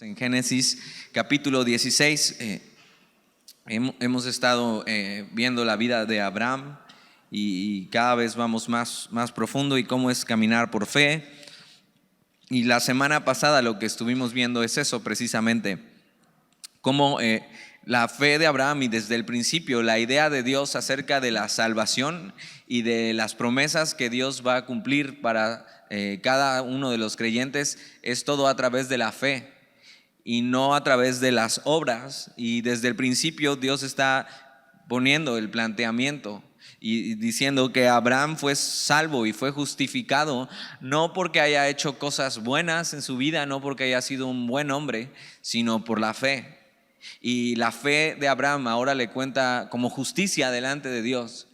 En Génesis capítulo 16 hemos estado viendo la vida de Abraham y cada vez vamos más profundo y cómo es caminar por fe. Y la semana pasada lo que estuvimos viendo es eso precisamente, cómo la fe de Abraham y desde el principio la idea de Dios acerca de la salvación y de las promesas que Dios va a cumplir para cada uno de los creyentes es todo a través de la fe y no a través de las obras. Y desde el principio Dios está poniendo el planteamiento y diciendo que Abraham fue salvo y fue justificado no porque haya hecho cosas buenas en su vida, no porque haya sido un buen hombre, sino por la fe. Y la fe de Abraham ahora le cuenta como justicia delante de Dios.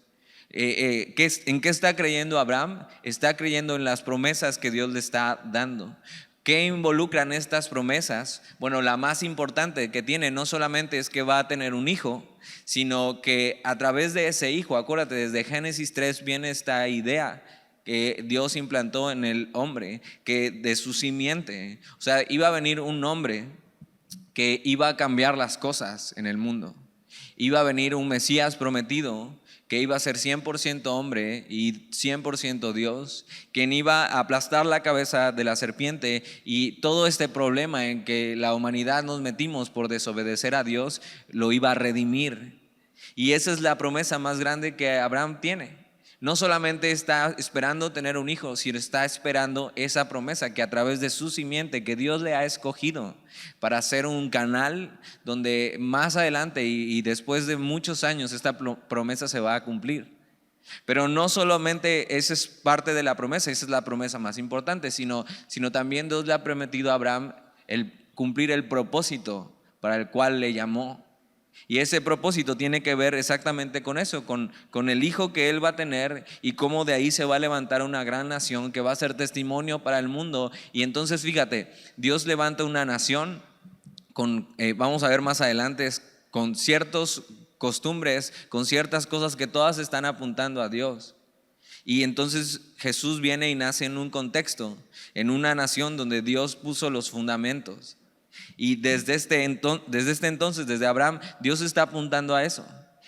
¿En qué está creyendo Abraham? Está creyendo en las promesas que Dios le está dando. ¿Qué involucran estas promesas? Bueno, la más importante que tiene no solamente es que va a tener un hijo, sino que a través de ese hijo, acuérdate, desde Génesis 3 viene esta idea que Dios implantó en el hombre, que de su simiente, o sea, iba a venir un hombre que iba a cambiar las cosas en el mundo. Iba a venir un Mesías prometido que iba a ser 100% hombre y 100% Dios, quien iba a aplastar la cabeza de la serpiente, y todo este problema en que la humanidad nos metimos por desobedecer a Dios lo iba a redimir. Y esa es la promesa más grande que Abraham tiene. No solamente está esperando tener un hijo, sino está esperando esa promesa que a través de su simiente que Dios le ha escogido para ser un canal donde más adelante y después de muchos años esta promesa se va a cumplir. Pero no solamente esa es parte de la promesa, esa es la promesa más importante, sino también Dios le ha prometido a Abraham el cumplir el propósito para el cual le llamó. Y ese propósito tiene que ver exactamente con eso, con el hijo que él va a tener y cómo de ahí se va a levantar una gran nación que va a ser testimonio para el mundo. Y entonces fíjate, Dios levanta una nación vamos a ver más adelante, con ciertas costumbres, con ciertas cosas que todas están apuntando a Dios. Y entonces Jesús viene y nace en un contexto, en una nación donde Dios puso los fundamentos. Y desde este entonces, desde Abraham, Dios está apuntando a eso.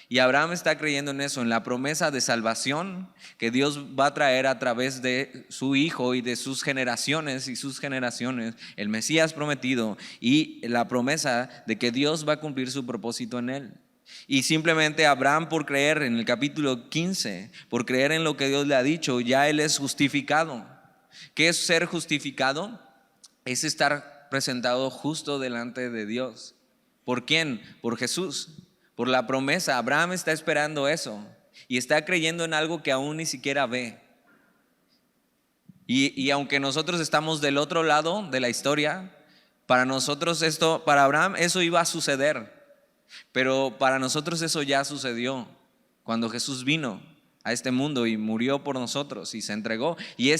Y Abraham está creyendo en eso, en la promesa de salvación que Dios va a traer a través de su hijo y de sus generaciones y sus generaciones, el Mesías prometido, y la promesa de que Dios va a cumplir su propósito en él. Y simplemente Abraham, por creer en el capítulo 15, por creer en lo que Dios le ha dicho, ya él es justificado. ¿Qué es ser justificado? Es estar presentado justo delante de Dios. ¿Por quién? Por Jesús, por la promesa. Abraham está esperando eso y está creyendo en algo que aún ni siquiera ve. Y aunque nosotros estamos del otro lado de la historia, para nosotros para Abraham eso iba a suceder, pero para nosotros eso ya sucedió cuando Jesús vino a este mundo y murió por nosotros y se entregó. Y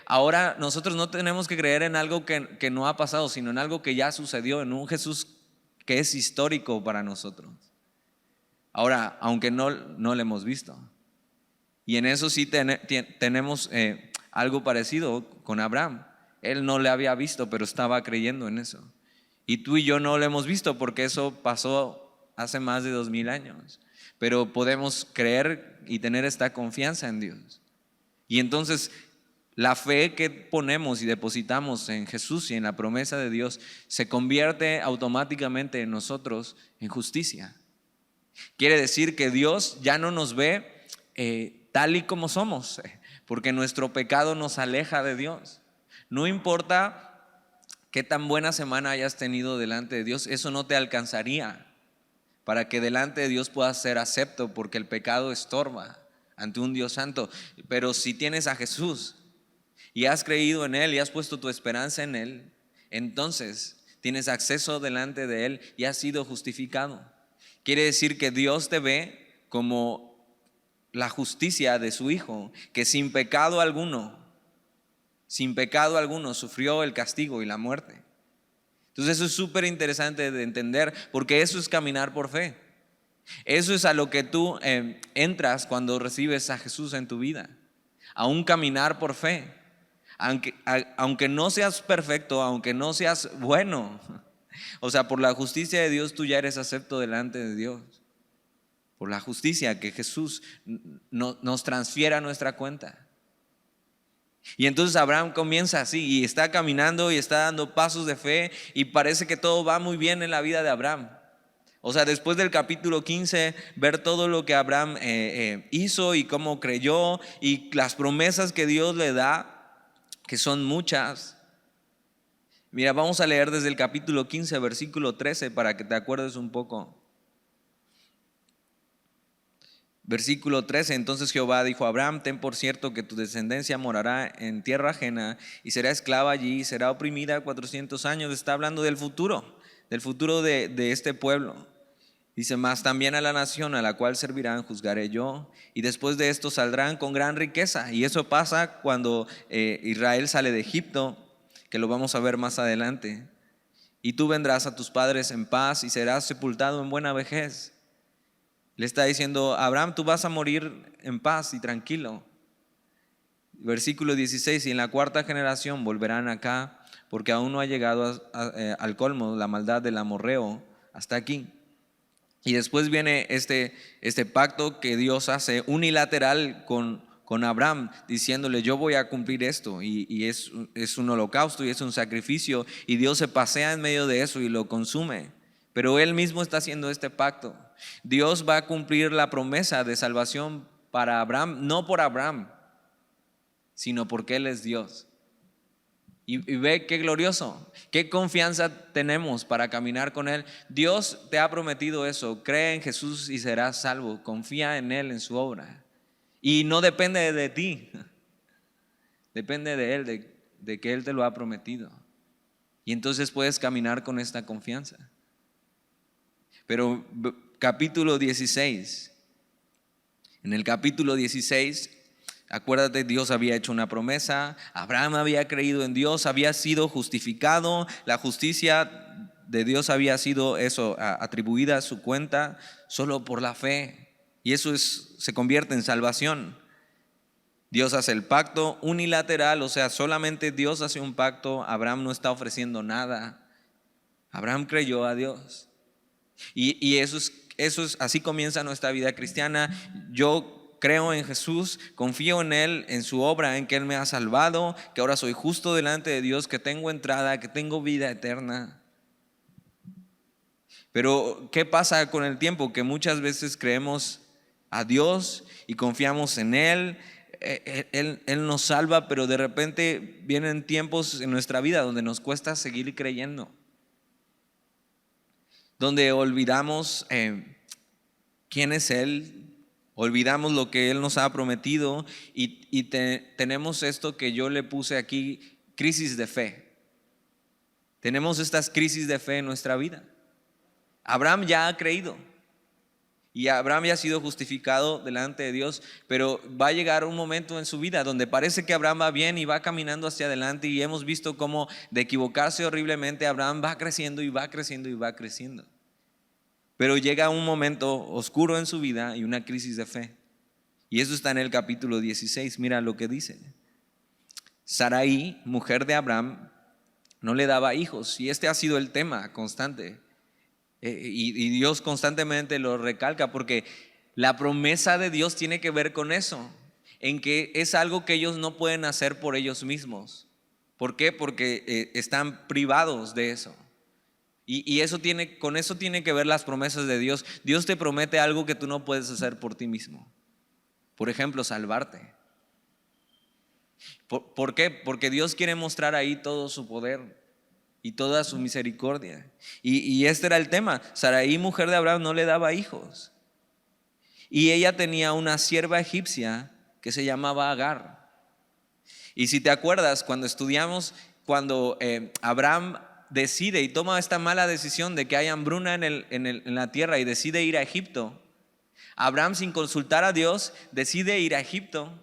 ahora nosotros no tenemos que creer en algo que no ha pasado, sino en algo que ya sucedió, en un Jesús que es histórico para nosotros. Ahora, aunque no lo hemos visto. Y en eso sí tenemos algo parecido con Abraham. Él no le había visto, pero estaba creyendo en eso. Y tú y yo no lo hemos visto porque eso pasó hace más de 2000 años. Pero podemos creer y tener esta confianza en Dios. Y entonces la fe que ponemos y depositamos en Jesús y en la promesa de Dios se convierte automáticamente en nosotros en justicia. Quiere decir que Dios ya no nos ve tal y como somos, porque nuestro pecado nos aleja de Dios. No importa qué tan buena semana hayas tenido delante de Dios, eso no te alcanzaría para que delante de Dios puedas ser acepto, porque el pecado estorba ante un Dios santo. Pero si tienes a Jesús y has creído en Él y has puesto tu esperanza en Él, entonces tienes acceso delante de Él y has sido justificado. Quiere decir que Dios te ve como la justicia de su Hijo, que sin pecado alguno sufrió el castigo y la muerte. Entonces eso es súper interesante de entender, porque eso es caminar por fe. Eso es a lo que tú entras cuando recibes a Jesús en tu vida, a un caminar por fe, aunque no seas perfecto, aunque no seas bueno, o sea, por la justicia de Dios tú ya eres acepto delante de Dios. Por la justicia que Jesús nos transfiere a nuestra cuenta. Y entonces Abraham comienza así y está caminando y está dando pasos de fe y parece que todo va muy bien en la vida de Abraham. O sea, después del capítulo 15, ver todo lo que Abraham hizo y cómo creyó y las promesas que Dios le da, que son muchas. Mira, vamos a leer desde el capítulo 15, versículo 13, para que te acuerdes un poco. Versículo 13, entonces Jehová dijo a Abraham: ten por cierto que tu descendencia morará en tierra ajena y será esclava allí y será oprimida 400 años. Está hablando del futuro de este pueblo. Dice: mas también a la nación a la cual servirán juzgaré yo, y después de esto saldrán con gran riqueza. Y eso pasa cuando Israel sale de Egipto, que lo vamos a ver más adelante. Y tú vendrás a tus padres en paz y serás sepultado en buena vejez. Le está diciendo: Abraham, tú vas a morir en paz y tranquilo. Versículo 16, y en la cuarta generación volverán acá, porque aún no ha llegado al colmo la maldad del amorreo hasta aquí. Y después viene este pacto que Dios hace unilateral con Abraham, diciéndole: yo voy a cumplir esto, y es un holocausto y es un sacrificio, y Dios se pasea en medio de eso y lo consume. Pero Él mismo está haciendo este pacto. Dios va a cumplir la promesa de salvación para Abraham, no por Abraham, sino porque Él es Dios. Y ve qué glorioso, qué confianza tenemos para caminar con Él. Dios te ha prometido eso: cree en Jesús y serás salvo, confía en Él, en su obra. Y no depende de ti, depende de Él, de que Él te lo ha prometido. Y entonces puedes caminar con esta confianza. Pero capítulo 16, en el capítulo 16, acuérdate, Dios había hecho una promesa, Abraham había creído en Dios, había sido justificado, la justicia de Dios había sido atribuida a su cuenta solo por la fe, y eso se convierte en salvación. Dios hace el pacto unilateral, o sea, solamente Dios hace un pacto. Abraham no está ofreciendo nada, Abraham creyó a Dios. Y eso es, así comienza nuestra vida cristiana. Yo creo en Jesús, confío en Él, en su obra, en que Él me ha salvado, que ahora soy justo delante de Dios, que tengo entrada, que tengo vida eterna. Pero ¿qué pasa con el tiempo? Que muchas veces creemos a Dios y confiamos en Él. Él nos salva, pero de repente vienen tiempos en nuestra vida donde nos cuesta seguir creyendo, donde olvidamos quién es Él, olvidamos lo que Él nos ha prometido y tenemos esto que yo le puse aquí: crisis de fe. Tenemos estas crisis de fe en nuestra vida. Abraham ya ha creído y Abraham ya ha sido justificado delante de Dios, pero va a llegar un momento en su vida donde parece que Abraham va bien y va caminando hacia adelante, y hemos visto cómo de equivocarse horriblemente Abraham va creciendo y va creciendo y va creciendo. Pero llega un momento oscuro en su vida y una crisis de fe. Y eso está en el capítulo 16. Mira lo que dice: Sarai, mujer de Abraham, no le daba hijos. Y este ha sido el tema constante. Y Dios constantemente lo recalca, porque la promesa de Dios tiene que ver con eso, en que es algo que ellos no pueden hacer por ellos mismos. ¿Por qué? Porque están privados de eso. Y con eso tiene que ver las promesas de Dios. Dios te promete algo que tú no puedes hacer por ti mismo. Por ejemplo, salvarte. ¿Por qué? Porque Dios quiere mostrar ahí todo su poder y toda su misericordia. Y este era el tema: Sarai, mujer de Abraham, no le daba hijos. Y ella tenía una sierva egipcia que se llamaba Agar. Y si te acuerdas, cuando estudiamos, cuando Abraham decide y toma esta mala decisión de que hay hambruna en la tierra y decide ir a Egipto, Abraham, sin consultar a Dios, decide ir a Egipto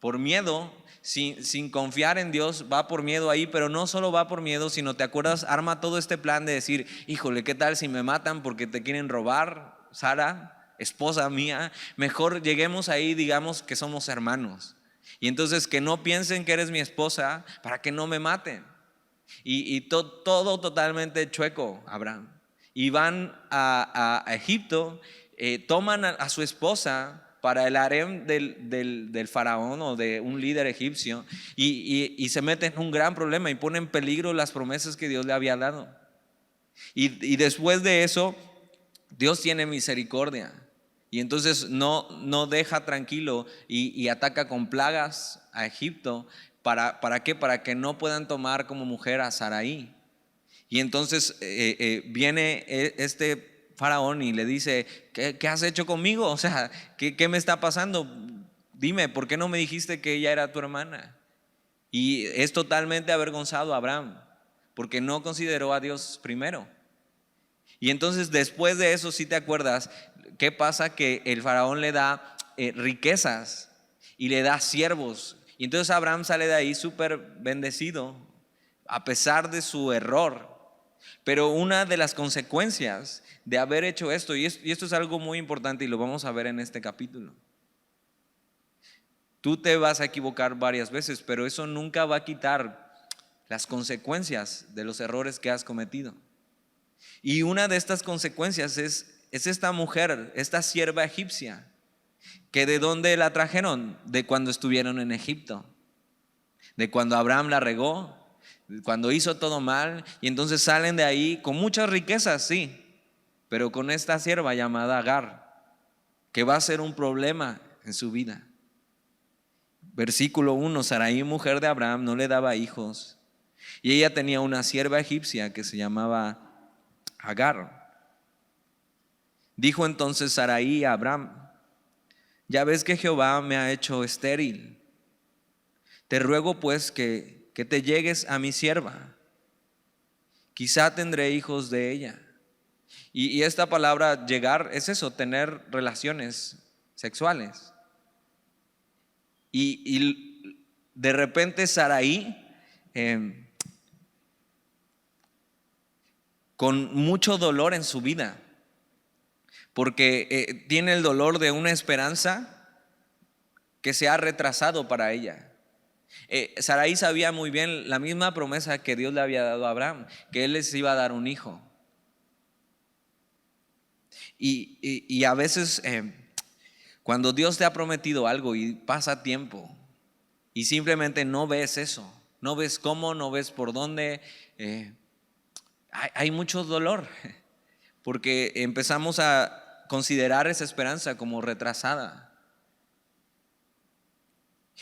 por miedo, sin confiar en Dios. Va por miedo ahí, pero no solo va por miedo, sino, ¿te acuerdas? Arma todo este plan de decir: híjole, ¿qué tal si me matan porque te quieren robar, Sara, esposa mía? Mejor lleguemos ahí, digamos que somos hermanos. Y entonces que no piensen que eres mi esposa para que no me maten. Todo totalmente chueco, Abraham. Y van a Egipto, toman a su esposa para el harem del faraón o de un líder egipcio y se meten en un gran problema y ponen en peligro las promesas que Dios le había dado. Y después de eso, Dios tiene misericordia. Y entonces no deja tranquilo y ataca con plagas a Egipto. ¿Para qué? Para que no puedan tomar como mujer a Sarai. Y entonces viene este faraón y le dice: ¿Qué has hecho conmigo? O sea, ¿qué me está pasando? Dime, ¿por qué no me dijiste que ella era tu hermana? Y es totalmente avergonzado a Abraham, porque no consideró a Dios primero. Y entonces después de eso, si te acuerdas, ¿qué pasa? Que el faraón le da riquezas y le da siervos. Y entonces Abraham sale de ahí súper bendecido, a pesar de su error. Pero una de las consecuencias de haber hecho esto, y esto es algo muy importante y lo vamos a ver en este capítulo. Tú te vas a equivocar varias veces, pero eso nunca va a quitar las consecuencias de los errores que has cometido. Y una de estas consecuencias es esta mujer, esta sierva egipcia, que ¿de dónde la trajeron? De cuando estuvieron en Egipto, de cuando Abraham la regó, cuando hizo todo mal, y entonces salen de ahí con muchas riquezas, sí, pero con esta sierva llamada Agar, que va a ser un problema en su vida. Versículo 1: Sarai, mujer de Abraham, no le daba hijos, y ella tenía una sierva egipcia que se llamaba Agar. Dijo entonces Sarai a Abraham: ya ves que Jehová me ha hecho estéril. Te ruego pues que te llegues a mi sierva, quizá tendré hijos de ella. Y esta palabra llegar es eso, tener relaciones sexuales. Y de repente Sarai, con mucho dolor en su vida, porque tiene el dolor de una esperanza que se ha retrasado para ella. Sarai sabía muy bien la misma promesa que Dios le había dado a Abraham, que él les iba a dar un hijo. Y a veces cuando Dios te ha prometido algo y pasa tiempo y simplemente no ves eso, no ves cómo, no ves por dónde, hay mucho dolor, porque empezamos a considerar esa esperanza como retrasada.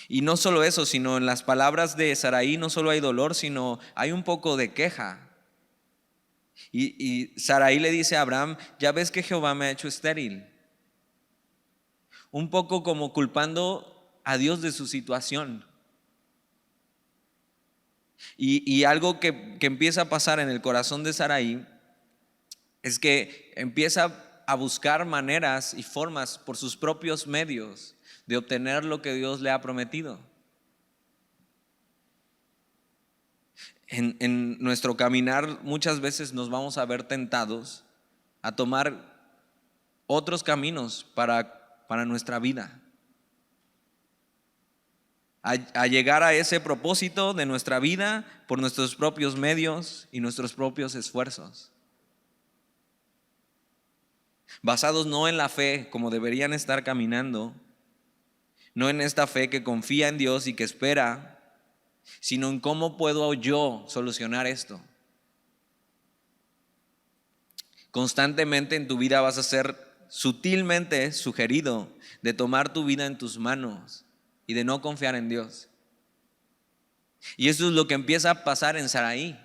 Y no solo eso, sino en las palabras de Sarai no solo hay dolor, sino hay un poco de queja. Y Sarai le dice a Abraham: ya ves que Jehová me ha hecho estéril. Un poco como culpando a Dios de su situación. Y algo que empieza a pasar en el corazón de Sarai es que empieza a buscar maneras y formas por sus propios medios de obtener lo que Dios le ha prometido. En nuestro caminar muchas veces nos vamos a ver tentados a tomar otros caminos para nuestra vida, a llegar a ese propósito de nuestra vida por nuestros propios medios y nuestros propios esfuerzos, basados no en la fe como deberían estar caminando, no en esta fe que confía en Dios y que espera, sino en cómo puedo yo solucionar esto. Constantemente en tu vida vas a ser sutilmente sugerido de tomar tu vida en tus manos y de no confiar en Dios. Y eso es lo que empieza a pasar en Sarai.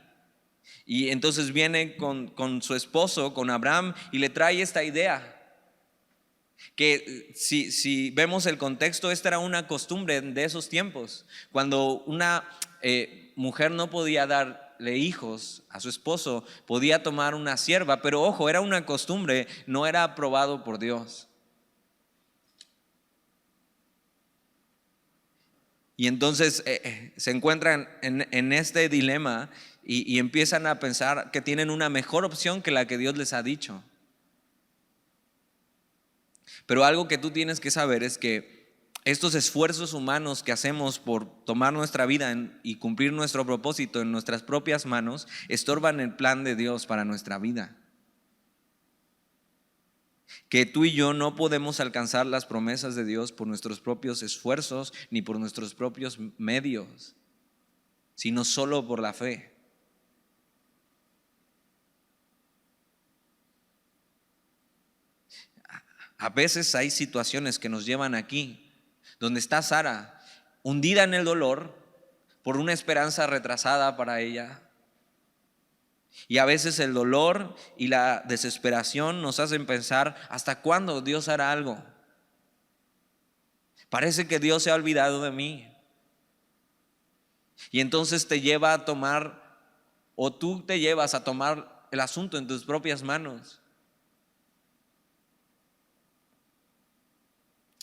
Y entonces viene con su esposo, con Abraham, y le trae esta idea. Que si vemos el contexto, esta era una costumbre de esos tiempos. Cuando una mujer no podía darle hijos a su esposo, podía tomar una sierva, pero ojo, era una costumbre, no era aprobado por Dios. Y entonces se encuentran en este dilema y empiezan a pensar que tienen una mejor opción que la que Dios les ha dicho. Pero algo que tú tienes que saber es que estos esfuerzos humanos que hacemos por tomar nuestra vida y cumplir nuestro propósito en nuestras propias manos estorban el plan de Dios para nuestra vida. Que tú y yo no podemos alcanzar las promesas de Dios por nuestros propios esfuerzos ni por nuestros propios medios, sino solo por la fe. A veces hay situaciones que nos llevan aquí, donde está Sara, hundida en el dolor por una esperanza retrasada para ella. Y a veces el dolor y la desesperación nos hacen pensar, ¿hasta cuándo Dios hará algo? Parece que Dios se ha olvidado de mí. Y entonces te lleva a tomar, o tú te llevas a tomar el asunto en tus propias manos.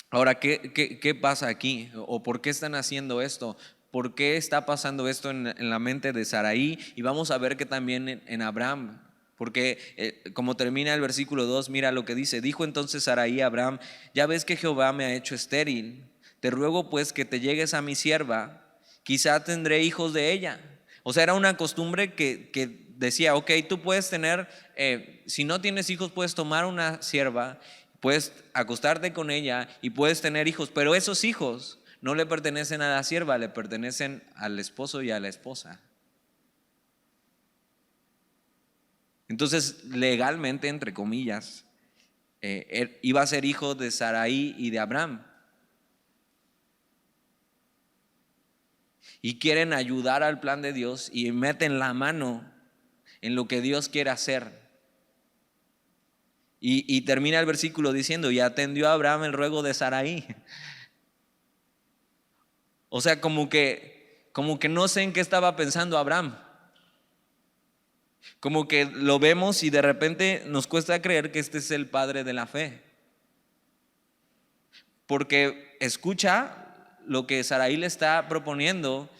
Ahora, ¿qué pasa aquí? ¿O por qué están haciendo esto? ¿Por qué está pasando esto en la mente de Saraí? Y vamos a ver que también en Abraham. Porque como termina el versículo 2, mira lo que dice. Dijo entonces Saraí a Abraham: ya ves que Jehová me ha hecho estéril. Te ruego pues que te llegues a mi sierva, quizá tendré hijos de ella. O sea, era una costumbre que decía, ok, tú puedes tener, si no tienes hijos, puedes tomar una sierva, puedes acostarte con ella y puedes tener hijos, pero esos hijos no le pertenecen a la sierva, le pertenecen al esposo y a la esposa. Entonces, legalmente, entre comillas, iba a ser hijo de Saraí y de Abraham. Y quieren ayudar al plan de Dios y meten la mano en lo que Dios quiere hacer. Y termina el versículo diciendo: y atendió a Abraham el ruego de Saraí. O sea, como que no sé en qué estaba pensando Abraham. Como que lo vemos y de repente nos cuesta creer que este es el padre de la fe. Porque escucha lo que Saraí le está proponiendo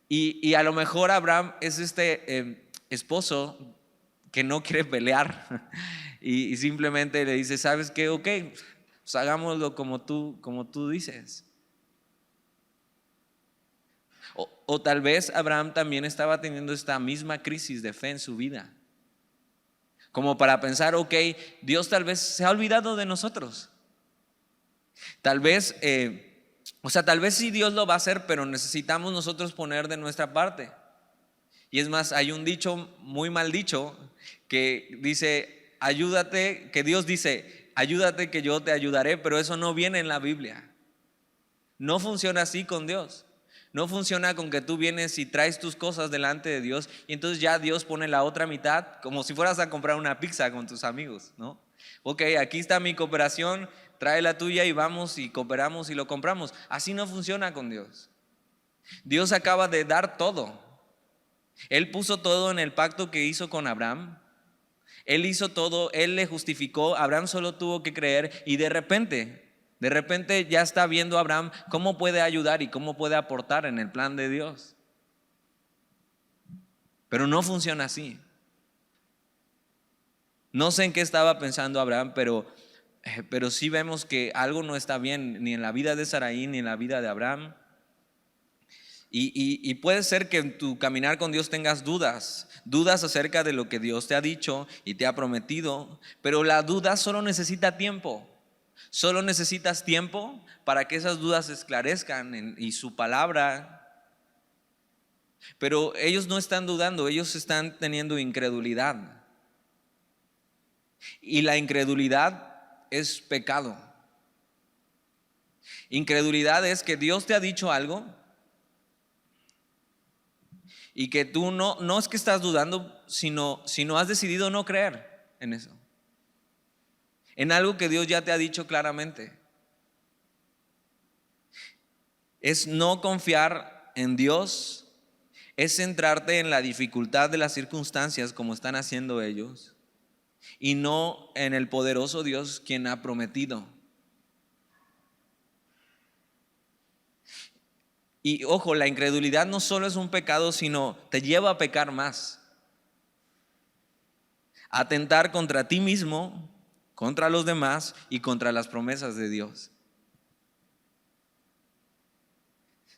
y a lo mejor Abraham es este esposo que no quiere pelear y simplemente le dice: ¿sabes qué? Ok, pues hagámoslo como tú dices. O tal vez Abraham también estaba teniendo esta misma crisis de fe en su vida, como para pensar, ok, Dios tal vez se ha olvidado de nosotros. Tal vez, tal vez sí Dios lo va a hacer, pero necesitamos nosotros poner de nuestra parte. Y es más, hay un dicho, muy mal dicho, que dice: ayúdate, que Dios dice, ayúdate que yo te ayudaré, pero eso no viene en la Biblia. No funciona así con Dios. No funciona con que tú vienes y traes tus cosas delante de Dios y entonces ya Dios pone la otra mitad, como si fueras a comprar una pizza con tus amigos, ¿no? Ok, aquí está mi cooperación, trae la tuya y vamos y cooperamos y lo compramos. Así no funciona con Dios. Dios acaba de dar todo. Él puso todo en el pacto que hizo con Abraham. Él hizo todo, Él le justificó. Abraham solo tuvo que creer y de repente ya está viendo a Abraham cómo puede ayudar y cómo puede aportar en el plan de Dios. Pero no funciona así. No sé en qué estaba pensando Abraham, pero sí vemos que algo no está bien ni en la vida de Saraí ni en la vida de Abraham. Y puede ser que en tu caminar con Dios tengas dudas acerca de lo que Dios te ha dicho y te ha prometido, pero la duda solo necesita tiempo. Solo necesitas tiempo para que esas dudas se esclarezcan y su palabra. Pero ellos no están dudando, ellos están teniendo incredulidad. Y la incredulidad es pecado. Incredulidad es que Dios te ha dicho algo y que tú no es que estás dudando, sino has decidido no creer en eso. En algo que Dios ya te ha dicho claramente. Es no confiar en Dios, es centrarte en la dificultad de las circunstancias como están haciendo ellos y no en el poderoso Dios quien ha prometido. Y ojo, la incredulidad no solo es un pecado, sino te lleva a pecar más, a atentar contra ti mismo, contra los demás y contra las promesas de Dios.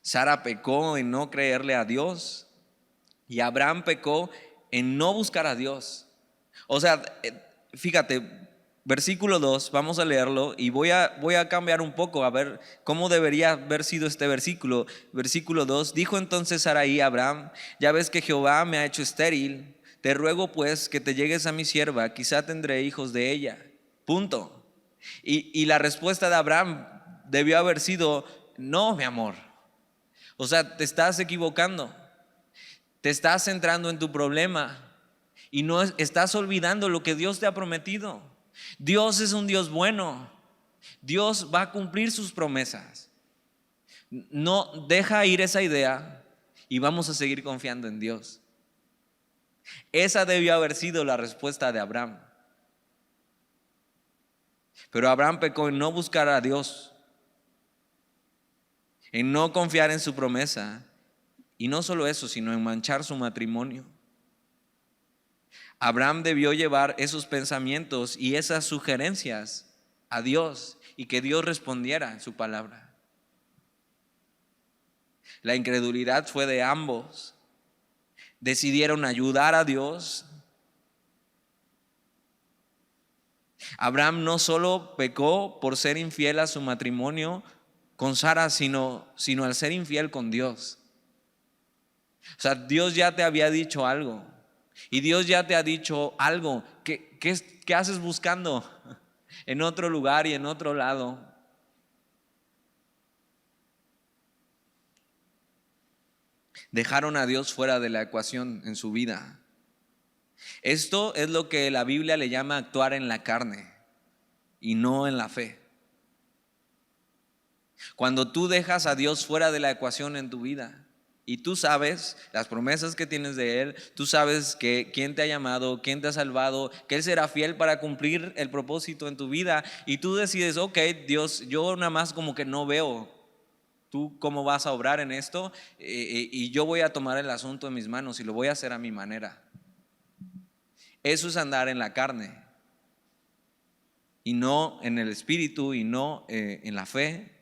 Sara pecó en no creerle a Dios y Abraham pecó en no buscar a Dios. O sea, fíjate, versículo 2, vamos a leerlo y voy a cambiar un poco a ver cómo debería haber sido este versículo. Versículo 2, dijo entonces Sarai a Abraham: ya ves que Jehová me ha hecho estéril, te ruego pues que te llegues a mi sierva, quizá tendré hijos de ella. Punto. Y la respuesta de Abraham debió haber sido: no, mi amor. O sea, te estás equivocando, te estás centrando en tu problema y no estás olvidando lo que Dios te ha prometido. Dios es un Dios bueno, Dios va a cumplir sus promesas. No deja ir esa idea y vamos a seguir confiando en Dios. Esa debió haber sido la respuesta de Abraham. Pero Abraham pecó en no buscar a Dios, en no confiar en su promesa, y no solo eso, sino en manchar su matrimonio. Abraham debió llevar esos pensamientos y esas sugerencias a Dios y que Dios respondiera en su palabra. La incredulidad fue de ambos. Decidieron ayudar a Dios. Abraham no solo pecó por ser infiel a su matrimonio con Sara, sino al ser infiel con Dios. O sea, Dios ya te había dicho algo. Y Dios ya te ha dicho algo. ¿Qué haces buscando en otro lugar y en otro lado? Dejaron a Dios fuera de la ecuación en su vida. Esto es lo que la Biblia le llama actuar en la carne y no en la fe. Cuando tú dejas a Dios fuera de la ecuación en tu vida y tú sabes las promesas que tienes de Él, tú sabes que quién te ha llamado, quién te ha salvado, que Él será fiel para cumplir el propósito en tu vida, y tú decides: ok, Dios, yo nada más como que no veo tú cómo vas a obrar en esto, y yo voy a tomar el asunto en mis manos y lo voy a hacer a mi manera. Eso es andar en la carne y no en el espíritu y no en la fe.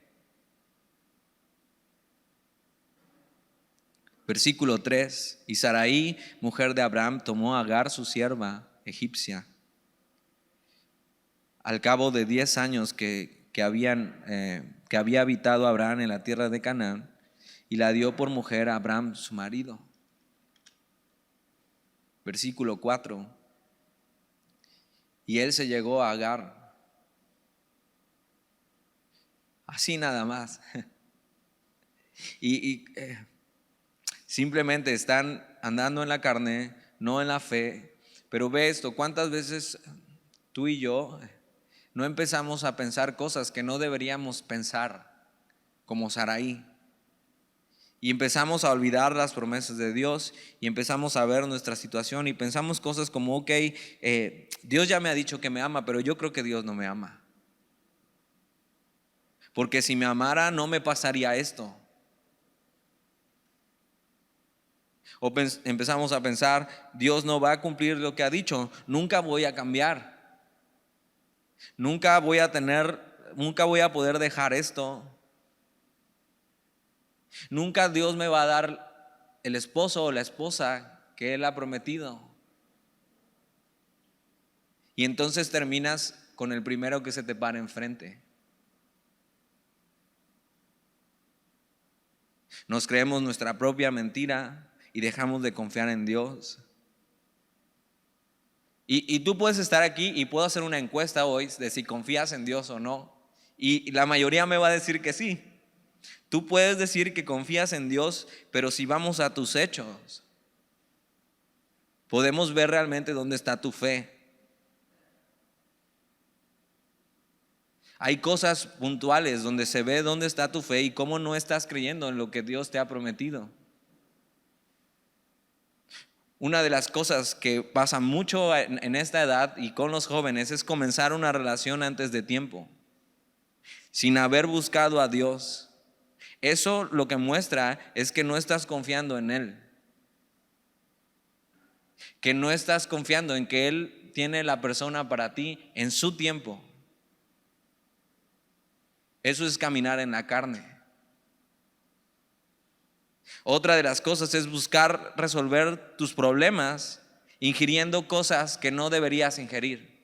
Versículo 3, y Sarai, mujer de Abraham, tomó a Agar, su sierva egipcia, al cabo de 10 años que había habitado Abraham en la tierra de Canaán, y la dio por mujer a Abraham, su marido. Versículo 4, y él se llegó a Agar, así nada más, y simplemente están andando en la carne, no en la fe. Pero ve esto: ¿cuántas veces tú y yo no empezamos a pensar cosas que no deberíamos pensar, como Sarai? Y empezamos a olvidar las promesas de Dios y empezamos a ver nuestra situación y pensamos cosas como: ok, Dios ya me ha dicho que me ama, pero yo creo que Dios no me ama, porque si me amara no me pasaría esto. O empezamos a pensar: Dios no va a cumplir lo que ha dicho, nunca voy a cambiar, nunca voy a poder dejar esto, nunca Dios me va a dar el esposo o la esposa que Él ha prometido. Y entonces terminas con el primero que se te para enfrente. Nos creemos nuestra propia mentira y dejamos de confiar en Dios. Y tú puedes estar aquí y puedo hacer una encuesta hoy de si confías en Dios o no, y la mayoría me va a decir que sí. Tú puedes decir que confías en Dios, pero si vamos a tus hechos, podemos ver realmente dónde está tu fe. Hay cosas puntuales donde se ve dónde está tu fe y cómo no estás creyendo en lo que Dios te ha prometido. Una de las cosas que pasa mucho en esta edad y con los jóvenes es comenzar una relación antes de tiempo, sin haber buscado a Dios. Eso lo que muestra es que no estás confiando en Él, que no estás confiando en que Él tiene la persona para ti en su tiempo. Eso es caminar en la carne. Otra de las cosas es buscar resolver tus problemas ingiriendo cosas que no deberías ingerir.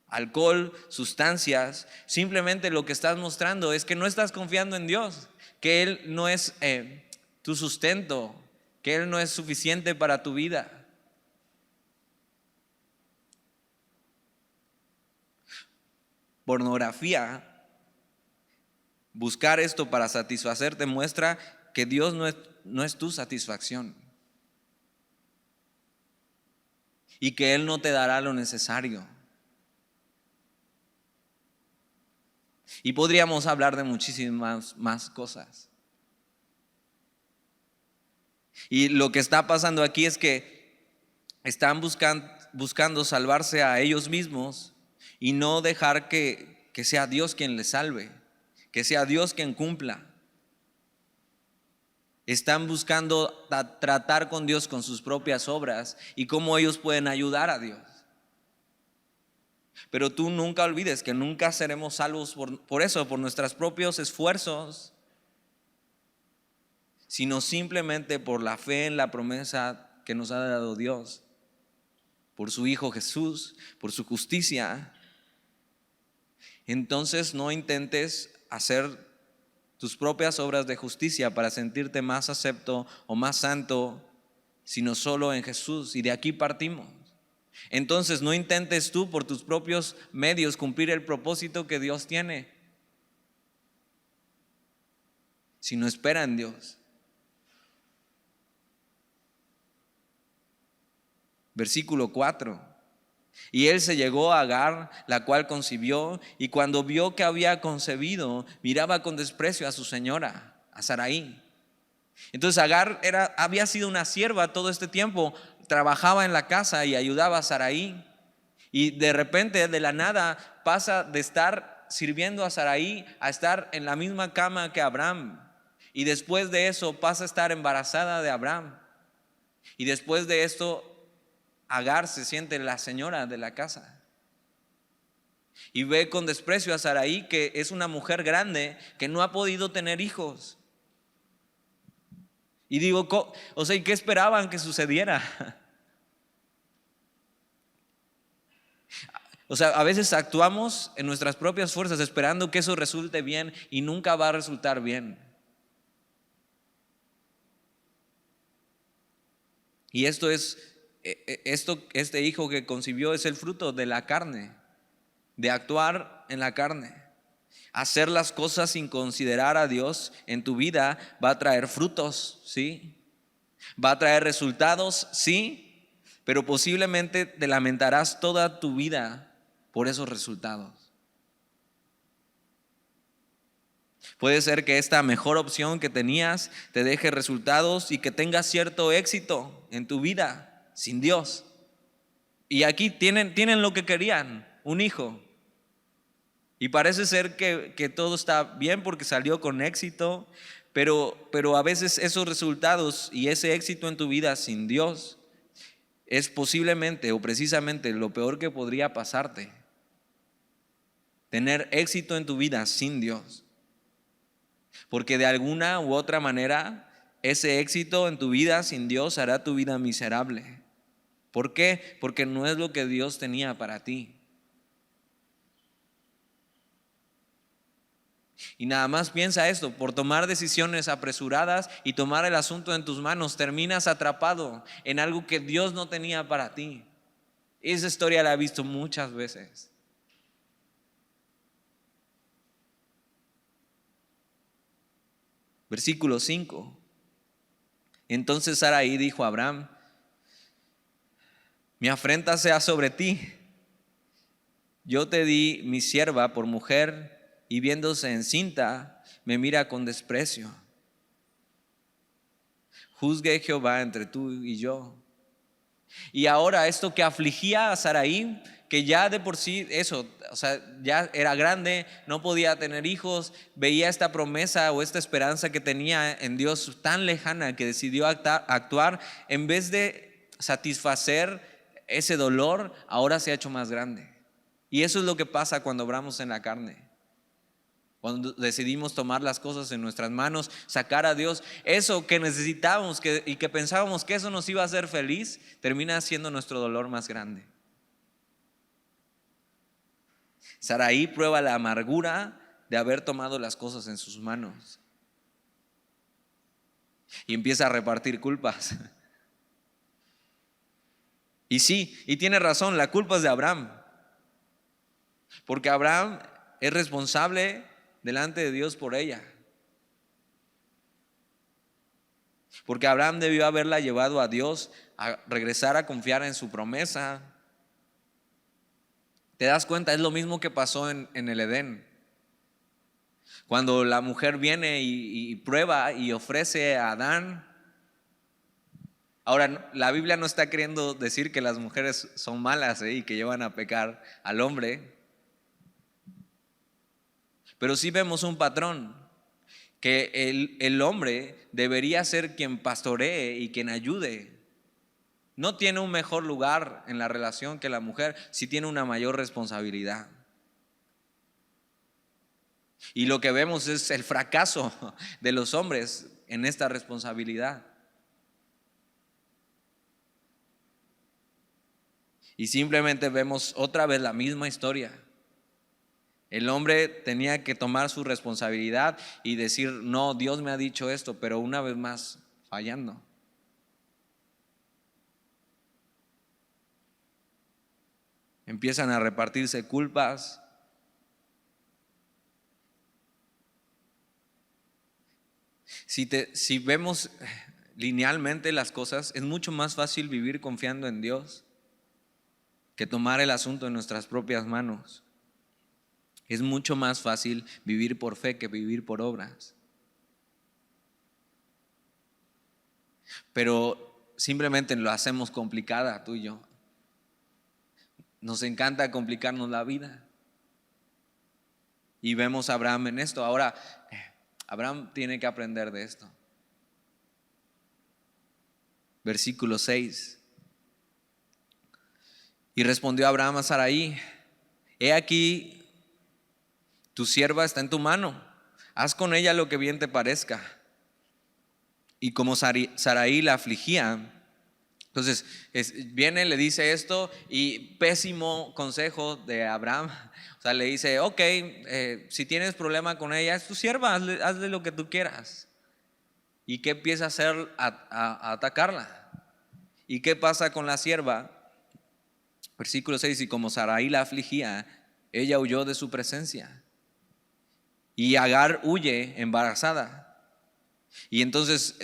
Alcohol, sustancias. Simplemente lo que estás mostrando es que no estás confiando en Dios, que Él no es tu sustento, que Él no es suficiente para tu vida. Pornografía. Buscar esto para satisfacerte muestra que Dios no es tu satisfacción y que Él no te dará lo necesario. Y podríamos hablar de muchísimas más cosas. Y lo que está pasando aquí es que están buscando salvarse a ellos mismos y no dejar que sea Dios quien les salve, que sea Dios quien cumpla. Están buscando tratar con Dios con sus propias obras y cómo ellos pueden ayudar a Dios. Pero tú nunca olvides que nunca seremos salvos por nuestros propios esfuerzos, sino simplemente por la fe en la promesa que nos ha dado Dios, por su Hijo Jesús, por su justicia. Entonces no intentes hacer tus propias obras de justicia para sentirte más acepto o más santo, sino solo en Jesús, y de aquí partimos. Entonces no intentes tú por tus propios medios cumplir el propósito que Dios tiene, sino espera en Dios. Versículo 4. Y él se llegó a Agar, la cual concibió, y cuando vio que había concebido, miraba con desprecio a su señora, a Sarai. Entonces Agar había sido una sierva todo este tiempo, trabajaba en la casa y ayudaba a Sarai. Y de repente, de la nada, pasa de estar sirviendo a Sarai a estar en la misma cama que Abraham. Y después de eso pasa a estar embarazada de Abraham. Y después de esto, Agar se siente la señora de la casa y ve con desprecio a Sarai, que es una mujer grande que no ha podido tener hijos. Y digo, ¿y qué esperaban que sucediera? A veces actuamos en nuestras propias fuerzas esperando que eso resulte bien y nunca va a resultar bien. Y este hijo que concibió es el fruto de la carne, de actuar en la carne. Hacer las cosas sin considerar a Dios en tu vida va a traer frutos, ¿sí? Va a traer resultados, sí, pero posiblemente te lamentarás toda tu vida por esos resultados. Puede ser que esta mejor opción que tenías te deje resultados y que tengas cierto éxito en tu vida sin Dios. Y aquí tienen lo que querían, un hijo. Y parece ser que todo está bien porque salió con éxito, pero a veces esos resultados y ese éxito en tu vida sin Dios es posiblemente o precisamente lo peor que podría pasarte. Tener éxito en tu vida sin Dios. Porque de alguna u otra manera ese éxito en tu vida sin Dios hará tu vida miserable. ¿Por qué? Porque no es lo que Dios tenía para ti. Y nada más piensa esto: por tomar decisiones apresuradas y tomar el asunto en tus manos, terminas atrapado en algo que Dios no tenía para ti. Esa historia la he visto muchas veces. Versículo 5. Entonces Sarai dijo a Abraham: mi afrenta sea sobre ti. Yo te di mi sierva por mujer, y viéndose encinta, me mira con desprecio. Juzgue Jehová entre tú y yo. Y ahora esto que afligía a Sarai, que ya de por sí ya era grande, no podía tener hijos, veía esta promesa o esta esperanza que tenía en Dios tan lejana que decidió actuar, en vez de satisfacer ese dolor, ahora se ha hecho más grande. Y eso es lo que pasa cuando obramos en la carne. Cuando decidimos tomar las cosas en nuestras manos, sacar a Dios, eso que necesitábamos y que pensábamos que eso nos iba a hacer feliz, termina siendo nuestro dolor más grande. Saraí prueba la amargura de haber tomado las cosas en sus manos y empieza a repartir culpas. Y sí, y tiene razón, la culpa es de Abraham, porque Abraham es responsable delante de Dios por ella, porque Abraham debió haberla llevado a Dios a regresar a confiar en su promesa. ¿Te das cuenta? Es lo mismo que pasó en el Edén. Cuando la mujer viene y prueba y ofrece a Adán. Ahora, la Biblia no está queriendo decir que las mujeres son malas y que llevan a pecar al hombre, pero sí vemos un patrón, que el hombre debería ser quien pastoree y quien ayude. No tiene un mejor lugar en la relación que la mujer, sí tiene una mayor responsabilidad. Y lo que vemos es el fracaso de los hombres en esta responsabilidad. Y simplemente vemos otra vez la misma historia. El hombre tenía que tomar su responsabilidad y decir, no, Dios me ha dicho esto, pero una vez más fallando. Empiezan a repartirse culpas. Si vemos linealmente las cosas, es mucho más fácil vivir confiando en Dios que tomar el asunto en nuestras propias manos. Es mucho más fácil vivir por fe que vivir por obras. Pero simplemente lo hacemos complicada, tú y yo. Nos encanta complicarnos la vida. Y vemos a Abraham en esto. Ahora, Abraham tiene que aprender de esto. Versículo 6. Y respondió Abraham a Saraí: he aquí, tu sierva está en tu mano, haz con ella lo que bien te parezca. Y como Saraí la afligía, entonces viene, le dice esto, y pésimo consejo de Abraham. O sea, le dice, ok, si tienes problema con ella, es tu sierva, hazle lo que tú quieras. ¿Y qué empieza a hacer? A atacarla. ¿Y qué pasa con la sierva? Versículo 6, y como Saraí la afligía, ella huyó de su presencia. Y Agar huye embarazada. Y entonces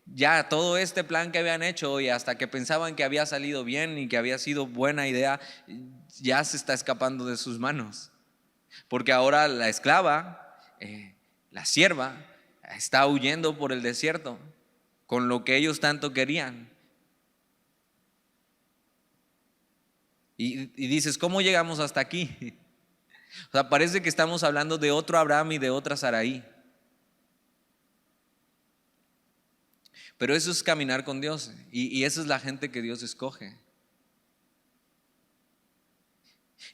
ya todo este plan que habían hecho, y hasta que pensaban que había salido bien y que había sido buena idea, ya se está escapando de sus manos. Porque ahora la esclava, la sierva, está huyendo por el desierto con lo que ellos tanto querían. Y dices, ¿cómo llegamos hasta aquí? O sea, parece que estamos hablando de otro Abraham y de otra Saraí. Pero eso es caminar con Dios, y esa es la gente que Dios escoge.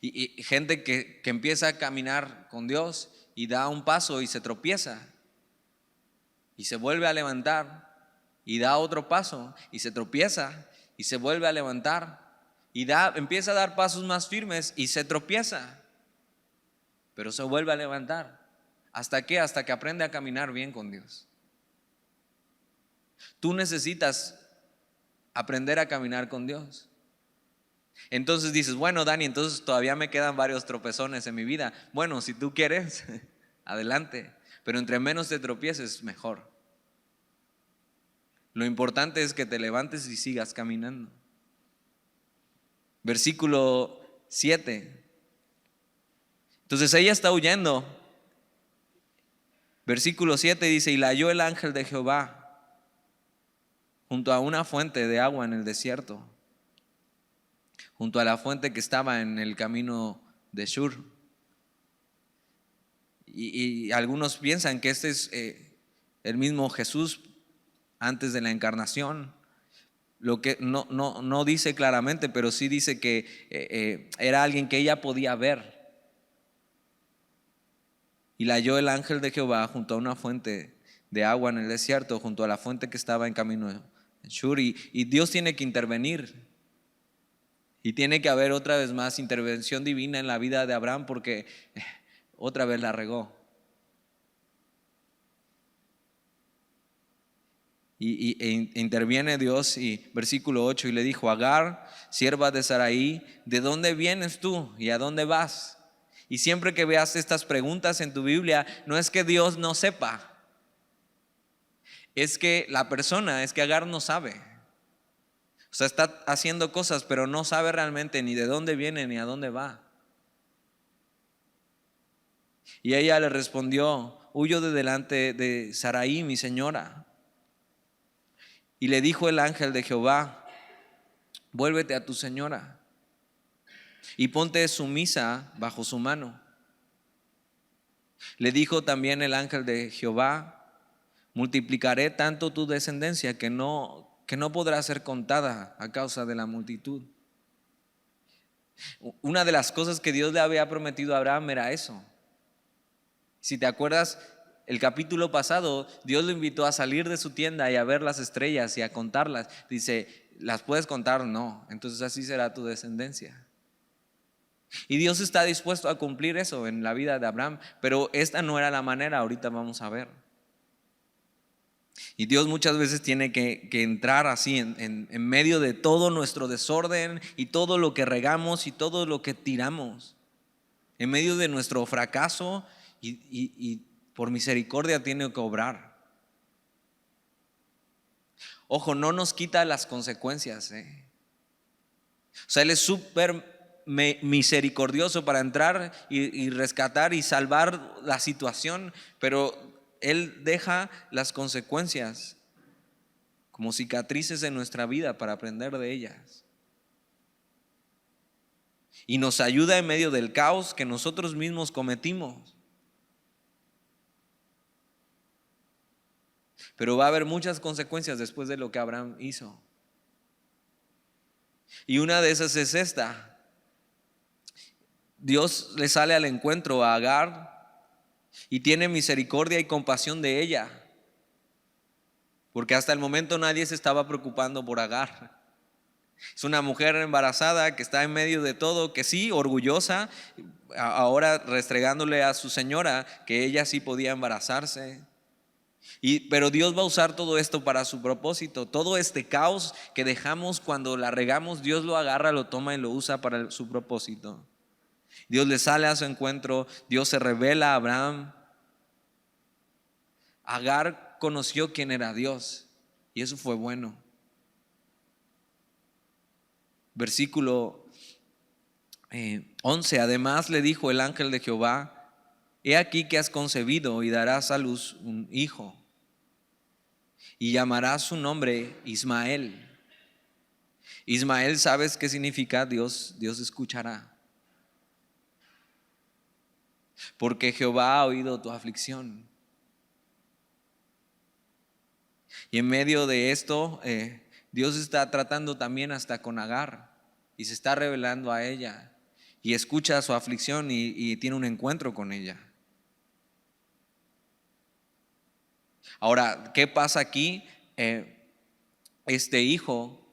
Y gente que empieza a caminar con Dios y da un paso y se tropieza y se vuelve a levantar, y da otro paso y se tropieza y se vuelve a levantar, y empieza a dar pasos más firmes y se tropieza, pero se vuelve a levantar. ¿Hasta qué? Hasta que aprende a caminar bien con Dios. Tú necesitas aprender a caminar con Dios. Entonces dices, bueno, Dani, entonces todavía me quedan varios tropezones en mi vida. Bueno, si tú quieres, adelante, pero entre menos te tropieces, mejor. Lo importante es que te levantes y sigas caminando. Versículo 7. Entonces ella está huyendo. Versículo 7 dice, y la halló el ángel de Jehová junto a una fuente de agua en el desierto, junto a la fuente que estaba en el camino de Shur. Y algunos piensan que este es el mismo Jesús antes de la encarnación. Lo que no dice claramente, pero sí dice que era alguien que ella podía ver. Y la halló el ángel de Jehová junto a una fuente de agua en el desierto, junto a la fuente que estaba en camino en Shur. Y Dios tiene que intervenir. Y tiene que haber otra vez más intervención divina en la vida de Abraham, porque otra vez la regó. Interviene Dios, y versículo 8, y le dijo: Agar, sierva de Sarai, ¿de dónde vienes tú y a dónde vas? Y siempre que veas estas preguntas en tu Biblia, no es que Dios no sepa, es que Agar no sabe. O sea, está haciendo cosas, pero no sabe realmente ni de dónde viene ni a dónde va. Y ella le respondió: huyo de delante de Sarai, mi señora. Y le dijo el ángel de Jehová: vuélvete a tu señora y ponte sumisa bajo su mano. Le dijo también el ángel de Jehová: multiplicaré tanto tu descendencia que no podrá ser contada a causa de la multitud. Una de las cosas que Dios le había prometido a Abraham era eso. Si te acuerdas, el capítulo pasado, Dios lo invitó a salir de su tienda y a ver las estrellas y a contarlas. Dice: ¿las puedes contar? No. Entonces así será tu descendencia. Y Dios está dispuesto a cumplir eso en la vida de Abraham, pero esta no era la manera. Ahorita vamos a ver. Y Dios muchas veces tiene que entrar así en medio de todo nuestro desorden y todo lo que regamos y todo lo que tiramos, en medio de nuestro fracaso, y por misericordia tiene que obrar. Ojo, no nos quita las consecuencias, O sea, Él es súper misericordioso para entrar y rescatar y salvar la situación, pero Él deja las consecuencias como cicatrices en nuestra vida para aprender de ellas. Y nos ayuda en medio del caos que nosotros mismos cometimos. Pero va a haber muchas consecuencias después de lo que Abraham hizo. Y una de esas es esta: Dios le sale al encuentro a Agar y tiene misericordia y compasión de ella, porque hasta el momento nadie se estaba preocupando por Agar. Es una mujer embarazada que está en medio de todo, que sí, orgullosa, ahora restregándole a su señora que ella sí podía embarazarse. Pero Dios va a usar todo esto para su propósito. Todo este caos que dejamos cuando la regamos, Dios lo agarra, lo toma y lo usa para su propósito. Dios le sale a su encuentro, Dios se revela a Abraham. Agar conoció quién era Dios, y eso fue bueno. Versículo 11: además le dijo el ángel de Jehová: he aquí que has concebido y darás a luz un hijo, y llamarás su nombre Ismael. Ismael, ¿sabes qué significa? Dios escuchará. Porque Jehová ha oído tu aflicción. Y en medio de esto, Dios está tratando también hasta con Agar, y se está revelando a ella, y escucha su aflicción y tiene un encuentro con ella. Ahora, ¿qué pasa aquí? Este hijo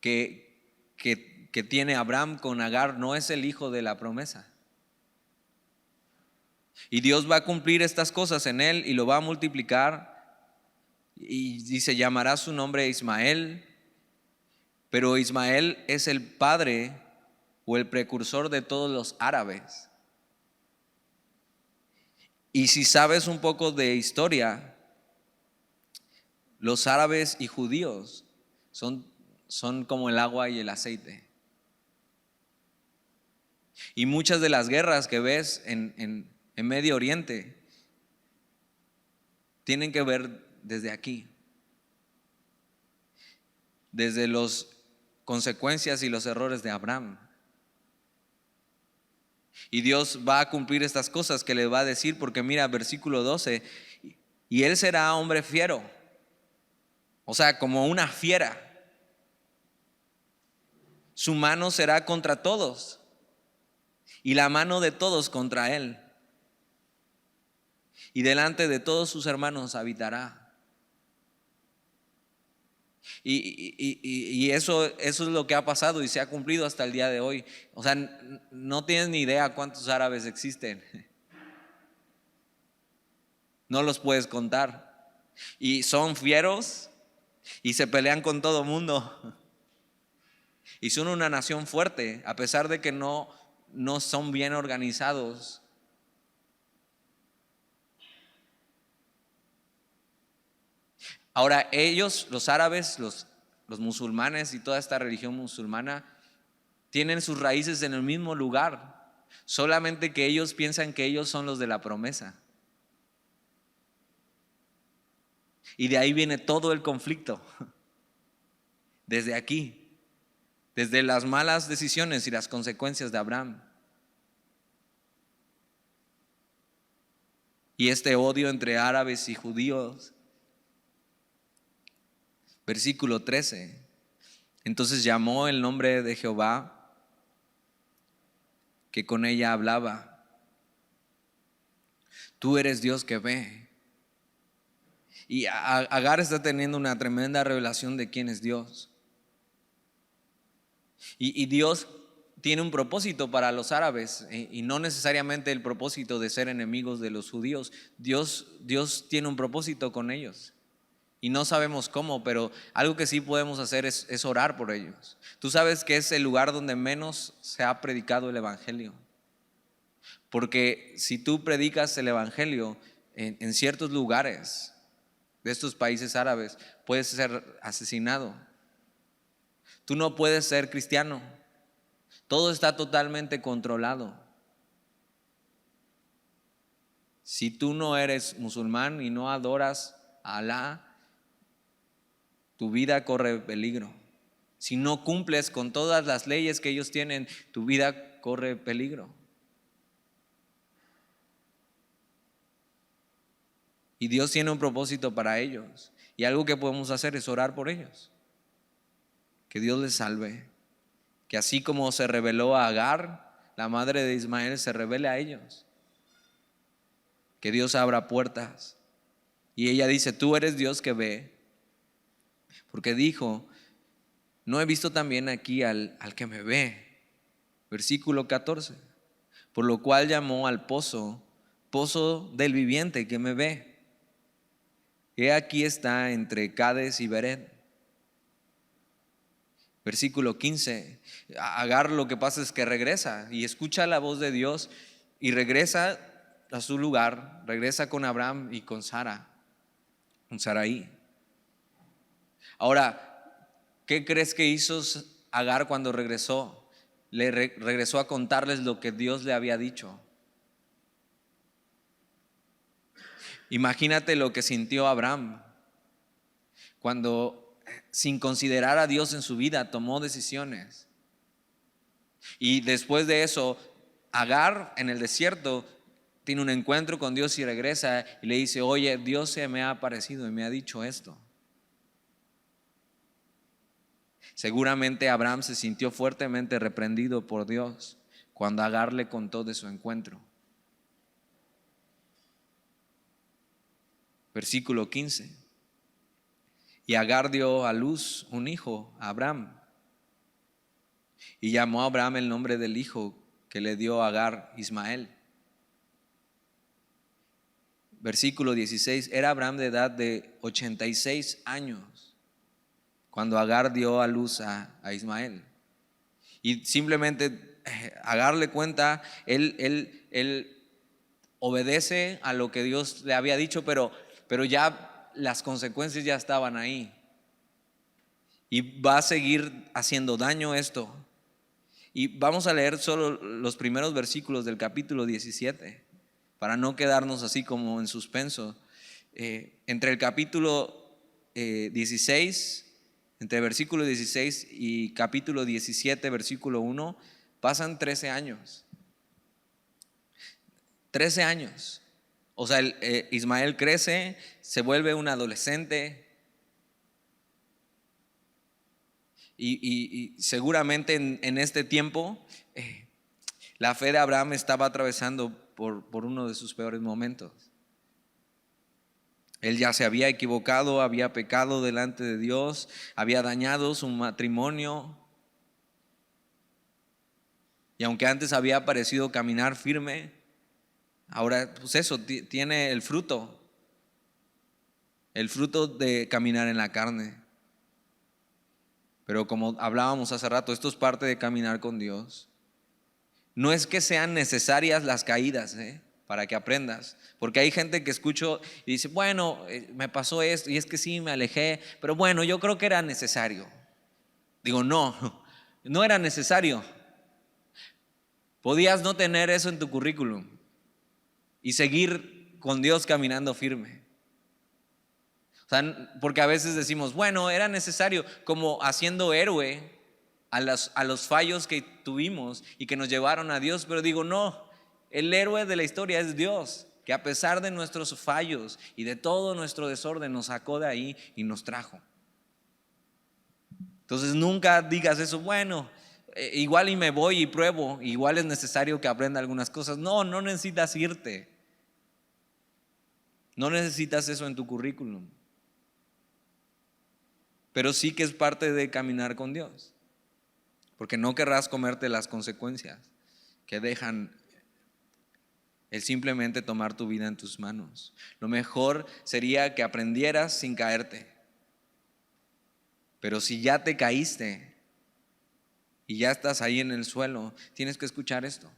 que tiene Abraham con Agar no es el hijo de la promesa. Y Dios va a cumplir estas cosas en él y lo va a multiplicar. Y dice: llamará su nombre Ismael. Pero Ismael es el padre o el precursor de todos los árabes. Y si sabes un poco de historia, los árabes y judíos son como el agua y el aceite. Y muchas de las guerras que ves en Medio Oriente tienen que ver desde aquí, desde las consecuencias y los errores de Abraham. Y Dios va a cumplir estas cosas que le va a decir, porque mira, versículo 12: y él será hombre fiero, o sea, como una fiera. Su mano será contra todos y la mano de todos contra él. y delante de todos sus hermanos habitará. Y eso es lo que ha pasado y se ha cumplido hasta el día de hoy. O sea, no tienes ni idea cuántos árabes existen. No los puedes contar. Y son fieros y se pelean con todo mundo. Y son una nación fuerte, a pesar de que no son bien organizados. Ahora ellos, los árabes, los musulmanes y toda esta religión musulmana, tienen sus raíces en el mismo lugar, solamente que ellos piensan que ellos son los de la promesa. Y de ahí viene todo el conflicto, desde aquí, desde las malas decisiones y las consecuencias de Abraham. Y este odio entre árabes y judíos. Versículo 13. Entonces llamó el nombre de Jehová que con ella hablaba. Tú eres Dios que ve. Y Agar está teniendo una tremenda revelación de quién es Dios. Y Dios tiene un propósito para los árabes y no necesariamente el propósito de ser enemigos de los judíos. Dios tiene un propósito con ellos. Y no sabemos cómo, pero algo que sí podemos hacer es orar por ellos. Tú sabes que es el lugar donde menos se ha predicado el evangelio. Porque si tú predicas el evangelio en ciertos lugares de estos países árabes, puedes ser asesinado. Tú no puedes ser cristiano. Todo está totalmente controlado. Si tú no eres musulmán y no adoras a Alá, tu vida corre peligro. Si no cumples con todas las leyes que ellos tienen, tu vida corre peligro. Y Dios tiene un propósito para ellos. Y algo que podemos hacer es orar por ellos. Que Dios les salve. Que así como se reveló a Agar, la madre de Ismael, se revele a ellos. Que Dios abra puertas. Y ella dice, tú eres Dios que ve. Porque dijo, no he visto también aquí al que me ve. Versículo 14. Por lo cual llamó al pozo del viviente que me ve. He aquí está entre Cades y Bered. Versículo 15. Agar lo que pasa es que regresa y escucha la voz de Dios y regresa a su lugar, regresa con Abraham y con Sara, con Sarai. Ahora, ¿qué crees que hizo Agar cuando regresó? Regresó a contarles lo que Dios le había dicho. Imagínate lo que sintió Abraham cuando, sin considerar a Dios en su vida, tomó decisiones. Y después de eso, Agar en el desierto tiene un encuentro con Dios y regresa y le dice, oye, Dios se me ha aparecido y me ha dicho esto. Seguramente Abraham se sintió fuertemente reprendido por Dios cuando Agar le contó de su encuentro. Versículo 15. Y Agar dio a luz un hijo a Abraham. Y llamó a Abraham el nombre del hijo que le dio a Agar, Ismael. Versículo 16. Era Abraham de edad de 86 años cuando Agar dio a luz a Ismael. Y simplemente Agar le cuenta, él obedece a lo que Dios le había dicho, pero ya las consecuencias ya estaban ahí. Y va a seguir haciendo daño esto. Y vamos a leer solo los primeros versículos del capítulo 17, para no quedarnos así como en suspenso. Entre el capítulo 16, entre versículo 16 y capítulo 17, versículo 1, pasan 13 años. 13 años. O sea, Ismael crece, se vuelve un adolescente. Y seguramente en este tiempo la fe de Abraham estaba atravesando por uno de sus peores momentos. Él ya se había equivocado, había pecado delante de Dios, había dañado su matrimonio. Y aunque antes había parecido caminar firme, ahora pues eso, tiene el fruto de caminar en la carne. Pero como hablábamos hace rato, esto es parte de caminar con Dios. No es que sean necesarias las caídas, para que aprendas. Porque hay gente que escucho y dice, bueno, me pasó esto y es que sí, me alejé, pero bueno, yo creo que era necesario. Digo, no, no era necesario. Podías no tener eso en tu currículum y seguir con Dios caminando firme. O sea, porque a veces decimos, bueno, era necesario, como haciendo héroe a los fallos que tuvimos y que nos llevaron a Dios. Pero digo, no, el héroe de la historia es Dios, que a pesar de nuestros fallos y de todo nuestro desorden nos sacó de ahí y nos trajo. Entonces nunca digas eso, bueno, igual y me voy y pruebo, igual es necesario que aprenda algunas cosas. No, no necesitas irte. No necesitas eso en tu currículum. Pero sí que es parte de caminar con Dios. Porque no querrás comerte las consecuencias que dejan el simplemente tomar tu vida en tus manos. Lo mejor sería que aprendieras sin caerte. Pero si ya te caíste y ya estás ahí en el suelo, tienes que escuchar esto.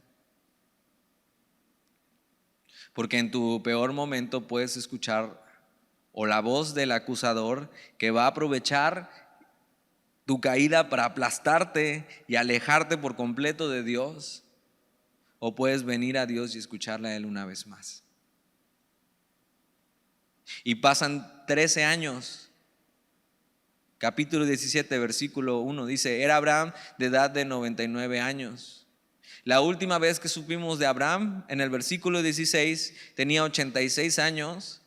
Porque en tu peor momento puedes escuchar o la voz del acusador que va a aprovechar tu caída para aplastarte y alejarte por completo de Dios, o puedes venir a Dios y escucharle a Él una vez más. Y pasan 13 años. Capítulo 17, versículo 1 dice, era Abraham de edad de 99 años. La última vez que supimos de Abraham, en el versículo 16, tenía 86 años,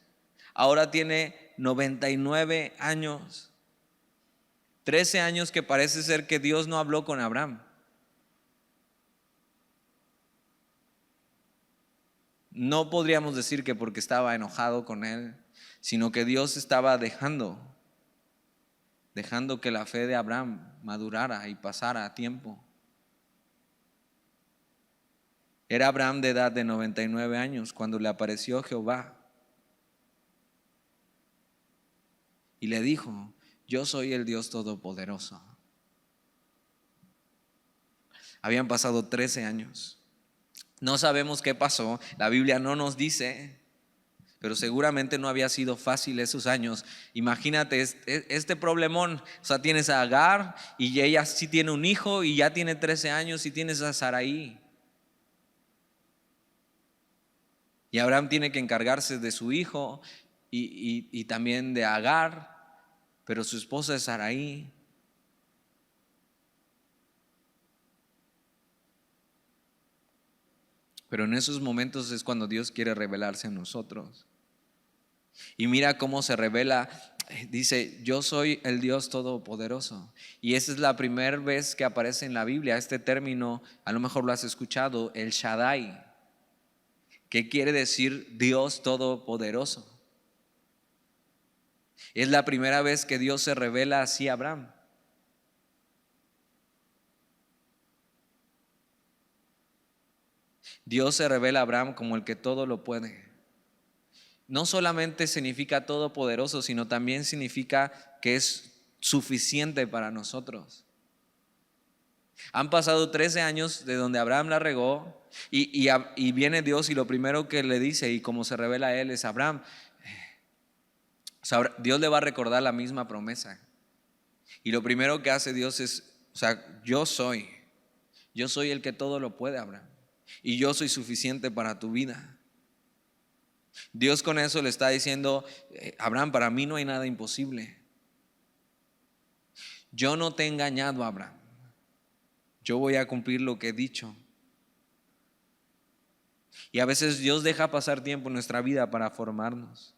ahora tiene 99 años. 13 años que parece ser que Dios no habló con Abraham. No podríamos decir que porque estaba enojado con él, sino que Dios estaba dejando que la fe de Abraham madurara y pasara a tiempo. Era Abraham de edad de 99 años cuando le apareció Jehová y le dijo, yo soy el Dios Todopoderoso. Habían pasado 13 años. No sabemos qué pasó, la Biblia no nos dice, pero seguramente no había sido fácil esos años. Imagínate este problemón, o sea, tienes a Agar y ella sí tiene un hijo y ya tiene 13 años y tienes a Sarai. Y Abraham tiene que encargarse de su hijo y también de Agar, pero su esposa es Sarai. Pero en esos momentos es cuando Dios quiere revelarse a nosotros. Y mira cómo se revela, dice, yo soy el Dios Todopoderoso. Y esa es la primera vez que aparece en la Biblia este término, a lo mejor lo has escuchado, el Shaddai, que quiere decir Dios Todopoderoso. Es la primera vez que Dios se revela así a Abraham. Dios se revela a Abraham como el que todo lo puede. No solamente significa todopoderoso, sino también significa que es suficiente para nosotros. Han pasado 13 años de donde Abraham la regó y viene Dios y lo primero que le dice y como se revela a él es Abraham. O sea, Dios le va a recordar la misma promesa. Y lo primero que hace Dios es, o sea, yo soy el que todo lo puede, Abraham. Y yo soy suficiente para tu vida. Dios con eso le está diciendo, Abraham, para mí no hay nada imposible. Yo no te he engañado, Abraham. Yo voy a cumplir lo que he dicho. Y a veces Dios deja pasar tiempo en nuestra vida para formarnos.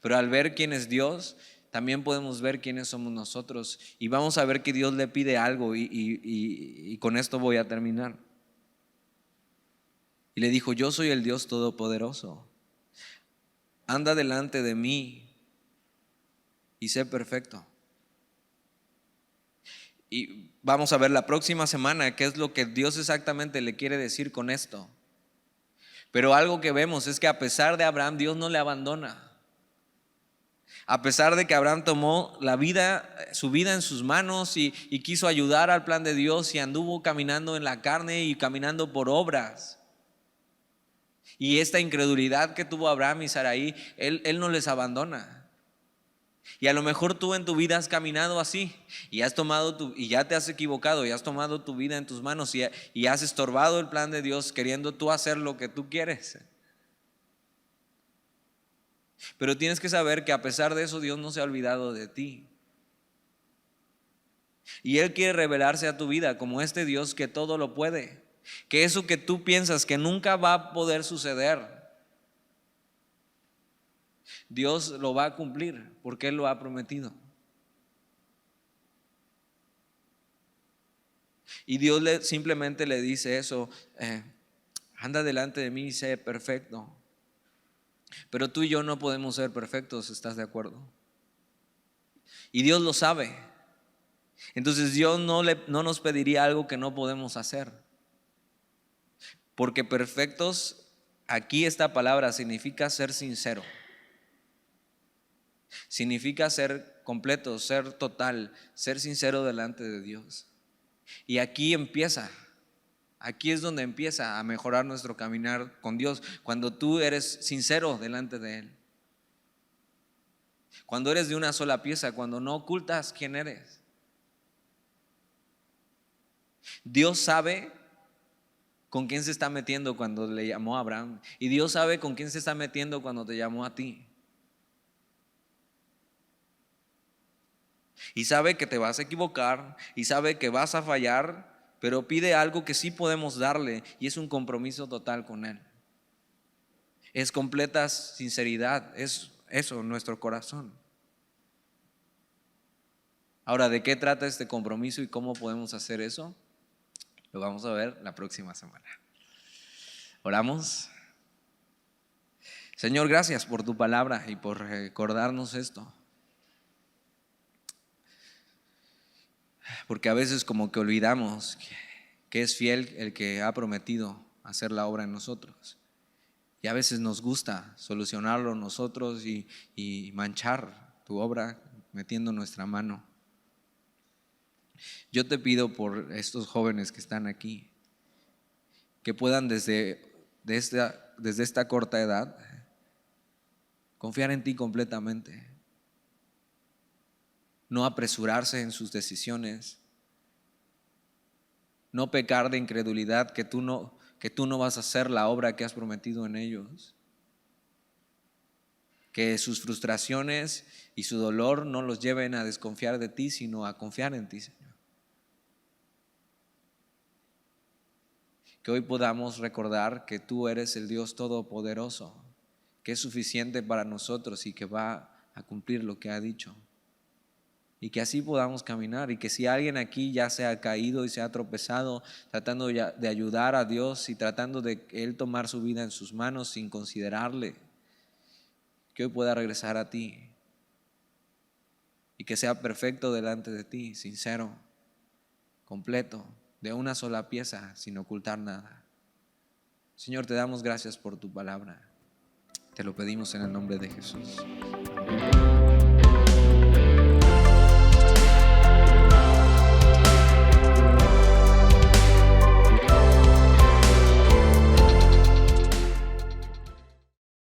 Pero al ver quién es Dios, también podemos ver quiénes somos nosotros. Y vamos a ver que Dios le pide algo y con esto voy a terminar. Y le dijo, yo soy el Dios Todopoderoso. anda delante de mí y sé perfecto. Y vamos a ver la próxima semana qué es lo que Dios exactamente le quiere decir con esto. Pero algo que vemos es que a pesar de Abraham, Dios no le abandona. A pesar de que Abraham tomó su vida en sus manos y quiso ayudar al plan de Dios y anduvo caminando en la carne y caminando por obras. Y esta incredulidad que tuvo Abraham y Sarai, él no les abandona. Y a lo mejor tú en tu vida has caminado así y y ya te has equivocado y has tomado tu vida en tus manos y has estorbado el plan de Dios queriendo tú hacer lo que tú quieres. Pero tienes que saber que a pesar de eso Dios no se ha olvidado de ti. Y Él quiere revelarse a tu vida como este Dios que todo lo puede. Que eso que tú piensas que nunca va a poder suceder, Dios lo va a cumplir porque Él lo ha prometido. Y Dios simplemente le dice eso, anda delante de mí y sé perfecto. Pero tú y yo no podemos ser perfectos, ¿estás de acuerdo? Y Dios lo sabe. Entonces Dios no nos pediría algo que no podemos hacer. Porque perfectos, aquí esta palabra significa ser sincero. Significa ser completo, ser total, ser sincero delante de Dios. Y aquí es donde empieza a mejorar nuestro caminar con Dios, cuando tú eres sincero delante de Él. Cuando eres de una sola pieza, cuando no ocultas quién eres. Dios sabe con quién se está metiendo cuando le llamó a Abraham. Y Dios sabe con quién se está metiendo cuando te llamó a ti. Y sabe que te vas a equivocar y sabe que vas a fallar, pero pide algo que sí podemos darle y es un compromiso total con Él. Es completa sinceridad, es eso, nuestro corazón. Ahora, ¿de qué trata este compromiso y cómo podemos hacer eso? Lo vamos a ver la próxima semana. Oramos. Señor, gracias por tu palabra y por recordarnos esto. Porque a veces como que olvidamos que es fiel el que ha prometido hacer la obra en nosotros. Y a veces nos gusta solucionarlo nosotros y manchar tu obra metiendo nuestra mano. Yo te pido por estos jóvenes que están aquí, que puedan desde esta corta edad confiar en ti completamente. No apresurarse en sus decisiones, no pecar de incredulidad que tú no vas a hacer la obra que has prometido en ellos, que sus frustraciones y su dolor no los lleven a desconfiar de ti, sino a confiar en ti, Señor. Que hoy podamos recordar que tú eres el Dios todopoderoso, que es suficiente para nosotros y que va a cumplir lo que ha dicho. Y que así podamos caminar y que si alguien aquí ya se ha caído y se ha tropezado tratando de ayudar a Dios y tratando de Él tomar su vida en sus manos sin considerarle, que hoy pueda regresar a ti y que sea perfecto delante de ti, sincero, completo, de una sola pieza, sin ocultar nada. Señor, te damos gracias por tu palabra. Te lo pedimos en el nombre de Jesús.